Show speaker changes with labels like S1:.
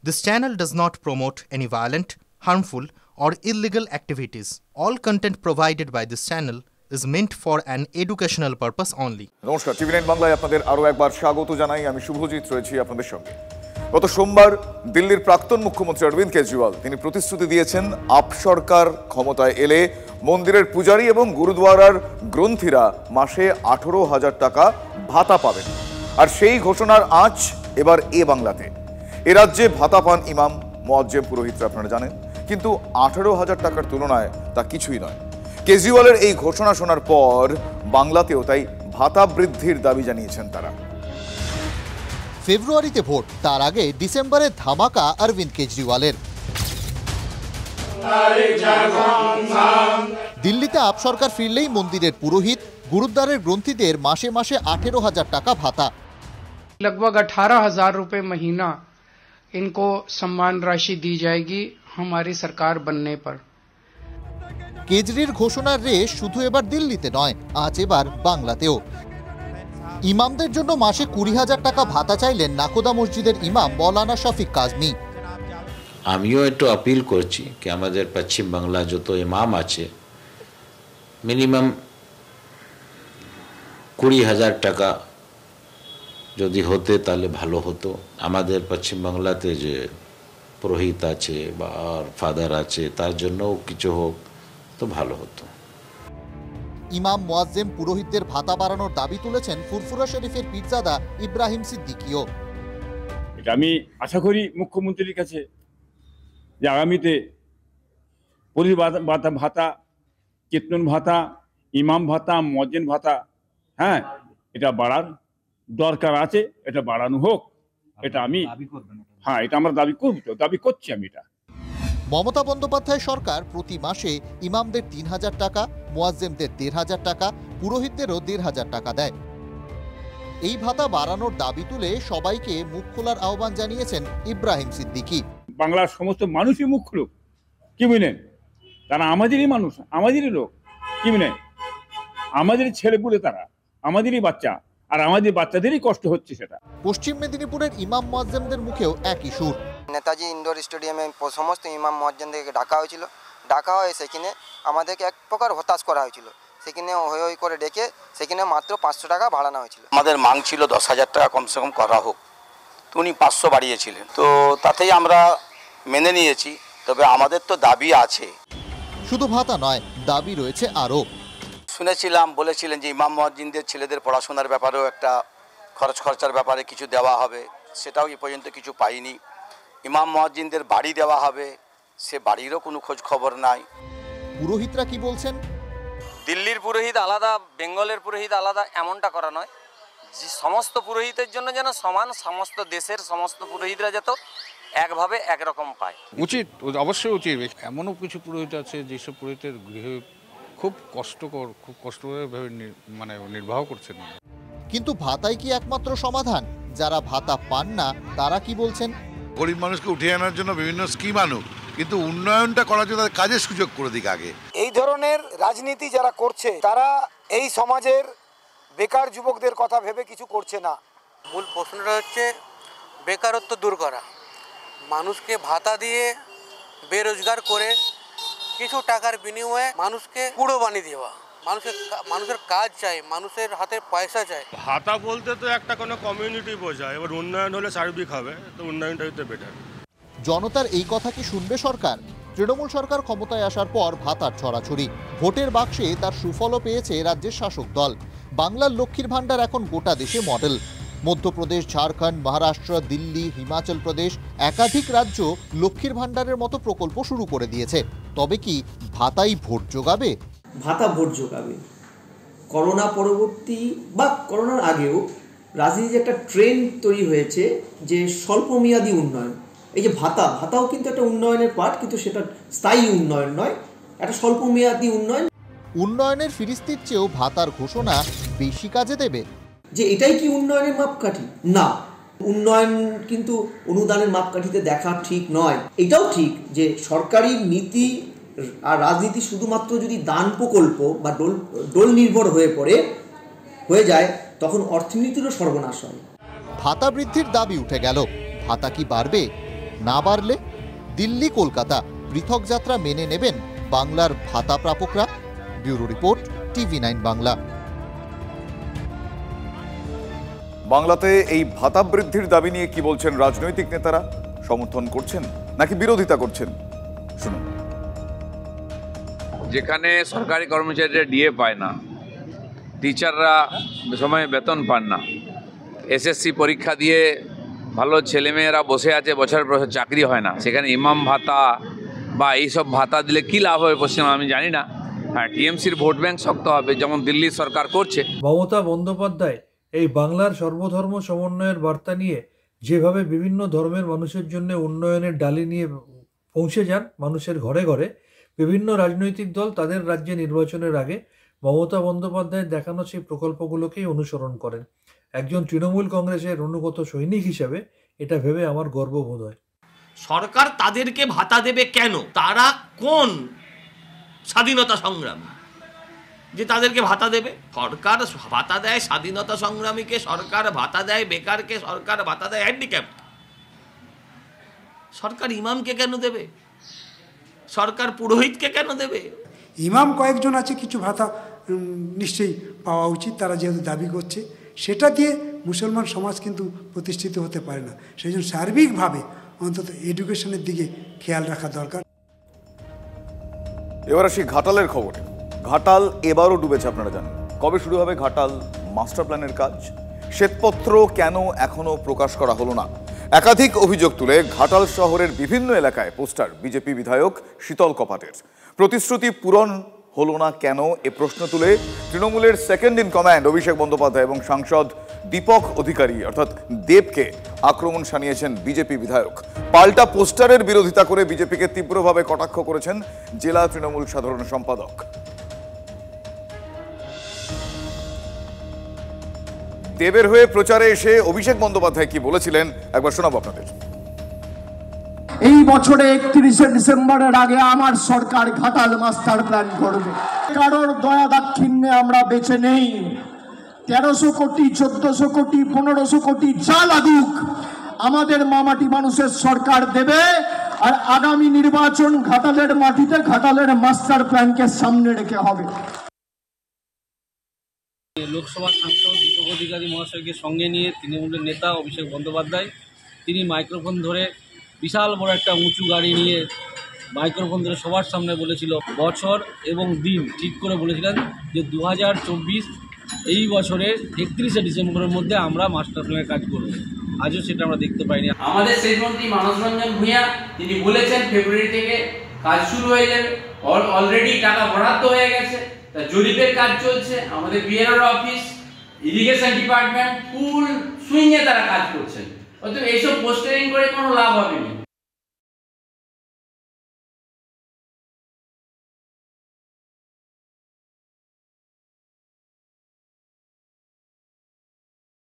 S1: This channel does not promote any violent, harmful, or illegal activities. All content provided by this channel is meant for an educational purpose only.
S2: নমস্কার, টিভি9 বাংলায় আপনাদের আরো একবার স্বাগত জানাই। আমি শুভজিৎ রয়েছি আপনাদের সঙ্গে। গত সোমবার দিল্লির প্রাক্তন মুখ্যমন্ত্রী অরবিন্দ কেজরিওয়াল তিনি প্রতিশ্রুতি দিয়েছেন আপ সরকার ক্ষমতায় এলে মন্দিরের পূজারী এবং গুরুদ্বারার গ্রন্থীরা মাসে 18,000 টাকা ভাতা পাবেন। আর সেই ঘোষণার আঁচ এবার এ বাংলাতে। এ রাজ্যে ভাতা পান ইমাম, মুয়াজ্জেম, পুরোহিতরা, আপনারা জানেন, কিন্তু 18,000 টাকার তুলনায় তা কিছুই নয়। কেজরিওয়ালের এই ঘোষণা শোনার পর বাংলাতেও তাই ভাতা বৃদ্ধির দাবি জানিয়েছেন তারা।
S3: ফেব্রুয়ারিতে ভোট, তার আগে ডিসেম্বরে ধামাকা অরবিন্দ কেজরিওয়ালের। দিল্লিতে আপ সরকার ফিরলেই মন্দিরের পুরোহিত, গুরুদ্বারের গ্রন্থীদের মাসে মাসে 18,000 টাকা ভাতা।
S4: लगभग 18,000 रुपए महीना इनको सम्मान राशि दी जाएगी हमारी सरकार बनने पर।
S3: কেজরির ঘোষণার রেশ শুধু এবার দিল্লিতে নয়, আজ এবার বাংলাতেও। ইমামদের জন্য মাসে 20,000 টাকা ভাতা চাইলেন নাকোদা মসজিদের ইমাম মৌলানা শফিক কাজমি।
S5: আমিও একটু আপিল করছি কি আমাদের পশ্চিম বাংলা যত ইমাম আছে মিনিমাম 20,000 টাকা যদি হতে তাহলে ভালো হতো। আমাদের পশ্চিম বাংলাতে যে পুরোহিত আছে বা ফাদার আছে তার জন্যও কিছু হোক তো ভালো হতো।
S3: ইমাম, মুয়াজ্জেম, পুরোহিতদের ভাতা বাড়ানোর দাবি তুলেছেন ফুরফুরা শরীফের পীরজাদা ইব্রাহিম সিদ্দিকীও।
S6: এটা আমি আশা করি মুখ্যমন্ত্রীর কাছে যে আগামীতে পুলিশ ভাতা, কীর্তন ভাতা, ইমাম ভাতা, মুয়াজ্জিন ভাতা, এটা বাড়ার দরকার আছে, এটা বাড়ানো হোক। এটা আমি এটা আমরা দাবি করছি আমি এটা।
S3: মমতা বন্দ্যোপাধ্যায় সরকার প্রতি মাসে ইমামদের 3,000 টাকা, মুয়াজ্জেমদের 1,500 টাকা, পুরোহিতদেরও 1,500 টাকা দেয়। এই ভাতা বাড়ানোর দাবি তুলে সবাইকে মুখ খোলার আহ্বান জানিয়েছেন ইব্রাহিম সিদ্দিকী।
S6: বাংলার সমস্ত মানুষই মুখ খুলুক, কি বুঝলেন, তারা আমাদেরই মানুষ, আমাদেরই লোক, কি বুঝলেন, আমাদেরই ছেলেপুলে, তারা আমাদেরই বাচ্চা, আর আমাদের বাচ্চাদেরই কষ্ট হচ্ছে। সেটা
S3: পশ্চিম মেদিনীপুরের ইমাম মুয়াজ্জেমদের মুখেও একই সুর।
S7: নেতাজি ইনডোর স্টেডিয়ামে সমস্ত ইমাম মুয়াজ্জিনদেরকে ডাকা হয়েছিল। ডাকা হয়ে সেখানে আমাদেরকে এক প্রকার হতাশ করা হয়েছিল। সেখানে হই হই করে ডেকে সেখানে মাত্র 500 টাকা বাড়ানো হয়েছিল।
S8: আমাদের মাং ছিল 10,000 টাকা কমসে কম করা হোক, তো উনি 500 বাড়িয়েছিলেন, তো তাতেই আমরা মেনে নিয়েছি। তবে আমাদের তো দাবি আছে,
S3: শুধু ভাতা নয়, দাবি রয়েছে আরও।
S8: বলেছিলেন যে ইমাম মুয়াজ্জিনদের ছেলেদের পড়াশোনার ব্যাপারেও একটা খরচার ব্যাপারে কিছু দেওয়া হবে, সেটাও এ পর্যন্ত কিছু পাইনি। ইমাম মুয়াজ্জিনদের বাড়ি দেওয়া হবে, সে বাড়িরও কোনো খোঁজ খবর নাই।
S3: পুরোহিতরা কি বলছেন?
S9: দিল্লির পুরোহিত আলাদা, বেঙ্গলের পুরোহিত আলাদা, এমনটা করা নয়। যে সমস্ত পুরোহিতের জন্য যেন সমান, সমস্ত দেশের সমস্ত পুরোহিতরা যত একভাবে একরকম পায়।
S10: উচিত, অবশ্যই উচিত। এমনও কিছু পুরোহিত আছে যেসব পুরোহিতের গৃহে খুব কষ্টকরভাবে নির্বাহ করছেন।
S3: কিন্তু ভাতাই কি একমাত্র সমাধান? যারা ভাতা পান না তারা কি বলছেন?
S11: গরিব মানুষকে উঠিয়ে আনার জন্য বিভিন্ন স্কিম আনুক, কিন্তু উন্নয়নটা করার জন্য তাদের কাজের সুযোগ করে দিক আগে।
S12: এই ধরনের রাজনীতি যারা করছে তারা এই সমাজের বেকার যুবকদের কথা ভেবে কিছু করছে না।
S13: মূল প্রশ্নটা হচ্ছে বেকারত্ব দূর করা। মানুষকে ভাতা দিয়ে বেরোজগার করে কিছু টাকার বিনিময়ে মানুষকে কুড়ো বানিয়ে দেওয়া। মানুষের কাজ চাই, মানুষের হাতে পয়সা চাই।
S14: ভাতা বলতে তো একটা কোনো কমিউনিটি বোঝায়, এবার উন্নয়ন হলে সার্বিক হবে, তো উন্নয়নটাই তো বেটার।
S3: জনতার এই কথা কি শুনবে সরকার? তৃণমূল সরকার ক্ষমতায় আসার পর ভাতার ছড়াছড়ি, ভোটের বাক্সে তার সুফলও পেয়েছে রাজ্যের শাসক দল। বাংলার লক্ষ্মীর ভাণ্ডার এখন গোটা দেশে মডেল। মধ্যপ্রদেশ, ঝাড়খণ্ড, মহারাষ্ট্র, দিল্লি, হিমাচল প্রদেশ, একাধিক রাজ্য লক্ষ্মীর ভাণ্ডারের মতো প্রকল্প শুরু করে দিয়েছে। তবে কি ভাতাই ভোট যোগাবে?
S15: ভাতা ভোট যোগাবে। করোনা পরবর্তী বা করোনার আগেও রাজনীতিতে একটা ট্রেন্ড তৈরি হয়েছে যে স্বল্পমেয়াদী উন্নয়ন। এই যে ভাতাও কিন্তু একটা উন্নয়নের পার্ট, কিন্তু সেটা স্থায়ী উন্নয়ন নয়, একটা স্বল্পমেয়াদী উন্নয়ন।
S3: উন্নয়নের ফিরিস্তির চেয়েও ভাতার ঘোষণা বেশি কাজে দেবে।
S15: যে এটাই কি উন্নয়নের মাপকাঠি? না, উন্নয়ন কিন্তু অনুদানের মাপকাঠিতে দেখা ঠিক নয়। এটাও ঠিক যে সরকারি নীতি আর রাজনীতি শুধুমাত্র যদি দান প্রকল্প বা ডোল নির্ভর হয়ে যায়, তখন অর্থনীতিরও সর্বনাশ হয়।
S3: ভাতা বৃদ্ধির দাবি উঠে গেল, ভাতা কি বাড়বে? না বাড়লে দিল্লি কলকাতা পৃথক যাত্রা মেনে নেবেন বাংলার ভাতা প্রাপকরা। Bureau report, TV9 Bangla.
S2: বাংলাতে এই ভাতা বৃদ্ধির দাবি নিয়ে কি বলছেন রাজনৈতিক নেতারা? সমর্থন করছেন নাকি বিরোধিতা করছেন? শুনুন।
S16: যেখানে সরকারি কর্মচারীরা ডিএ পায় না, টিচাররা সময়ে বেতন পান না, SSC পরীক্ষা দিয়ে ভালো ছেলেমেয়েরা বসে আছে, বছর বছর চাকরি হয় না, সেখানে ইমাম ভাতা বা এইসব ভাতা দিলে কি লাভ হবে পশ্চিমবঙ্গে আমি জানি না। হ্যাঁ, টিএমসির ভোট ব্যাংক শক্ত হবে, যেমন দিল্লি সরকার করছে।
S17: মমতা বন্দ্যোপাধ্যায় এই বাংলার সর্বধর্ম সমন্বয়ের বার্তা নিয়ে যেভাবে বিভিন্ন ধর্মের মানুষের জন্য উন্নয়নের ডালি নিয়ে পৌঁছে যান মানুষের ঘরে ঘরে, বিভিন্ন রাজনৈতিক দল তাদের রাজ্যে নির্বাচনের আগে মমতা বন্দ্যোপাধ্যায়ের দেখানো সেই প্রকল্পগুলোকেই অনুসরণ করেন। একজন তৃণমূল কংগ্রেসের অনুগত সৈনিক হিসাবে এটা ভেবে আমার গর্ববোধ হয়।
S18: সরকার তাদেরকে ভাতা দেবে কেন? তারা কোন স্বাধীনতা সংগ্রামী যে তাদেরকে ভাতা দেবে? সরকার ভাতা দেয় স্বাধীনতা সংগ্রামীকে, সরকার ভাতা দেয় বেকারকে, সরকার ভাতা দেয় হ্যান্ডিক্যাপ। সরকার ইমামকে কেন দেবে? সরকার পুরোহিতকে কেন দেবে?
S19: ইমাম কয়েকজন আছে, কিছু ভাতা নিশ্চয়ই পাওয়া উচিত, তারা যেহেতু দাবি করছে। সেটা দিয়ে মুসলমান সমাজ কিন্তু প্রতিষ্ঠিত হতে পারে না। সেই জন্য সার্বিকভাবে অন্তত এডুকেশনের দিকে খেয়াল রাখা দরকার।
S2: এবার আসি ঘাটালের খবরে। ঘাটাল এবারও ডুবেছে, আপনারা জানেন। কবে শুরু হবে ঘাটাল মাস্টার প্ল্যানের কাজ? শ্বেতপত্র কেন এখনো প্রকাশ করা হলো না? একাধিক অভিযোগ তুলে ঘাটাল শহরের বিভিন্ন এলাকায় পোস্টার বিজেপি বিধায়ক শীতল কপাটের। প্রতিশ্রুতি পূরণ হলো না কেন এ প্রশ্ন তুলে তৃণমূলের second in command Abhishek Bandyopadhyay এবং সাংসদ দীপক অধিকারী অর্থাৎ দেবকে আক্রমণ শানিয়েছেন বিজেপি বিধায়ক। পাল্টা পোস্টারের বিরোধিতা করে বিজেপিকে তীব্রভাবে কটাক্ষ করেছেন জেলা তৃণমূল সাধারণ সম্পাদক। দেবের হয়ে প্রচারে এসে অভিষেক বন্দ্যোপাধ্যায় কি বলেছিলেন একবার শোনাবো আপনাদের।
S20: এই বছরে 31শে ডিসেম্বরের আগে আমার সরকার ঘাটাল মাস্টার প্ল্যান করবে। কারোর দয়া দাক্ষিণ্যে আমরা বেঁচে নেই। 1300 কোটি, 1400 কোটি, 1500 কোটি যা লাগুক আমাদের মামাটি মানুষের সরকার দেবে। আর আগামী নির্বাচন ঘাটালের মাটিতে ঘাটালের মাস্টার প্ল্যানকে সামনে রেখে হবে।
S21: লোকসভা সাংসদ দীপক অধিকারী মহাশয়কে সঙ্গে নিয়ে তৃণমূলের নেতা অভিষেক বন্দ্যোপাধ্যায় তিনি মাইক্রোফোন ধরে, বিশাল বড় একটা উঁচু গাড়ি নিয়ে মাইক্রোফোন ধরে সবার সামনে বলেছিল, বছর এবং দিন ঠিক করে বলেছিলেন যে 2024 এই বছরের 31শে ডিসেম্বরের মধ্যে আমরা মাস্টার প্ল্যানের কাজ করব। আজও সেটা আমরা দেখতে পাইনি।
S22: আমাদের সেচ মন্ত্রী মানস রঞ্জন ভূঁইয়া তিনি বলেছেন ফেব্রুয়ারি থেকে কাজ শুরু হয়ে যাবে। অলরেডি টাকা বরাদ্দ হয়ে গেছে, তা জরিপের কাজ চলছে। আমাদের বিএলআর অফিস, ইরিগেশন ডিপার্টমেন্ট ফুল সুইংয়ে তারা কাজ করছেন। অতএব এইসব পোস্টারিং করে কোনো লাভ হবে না।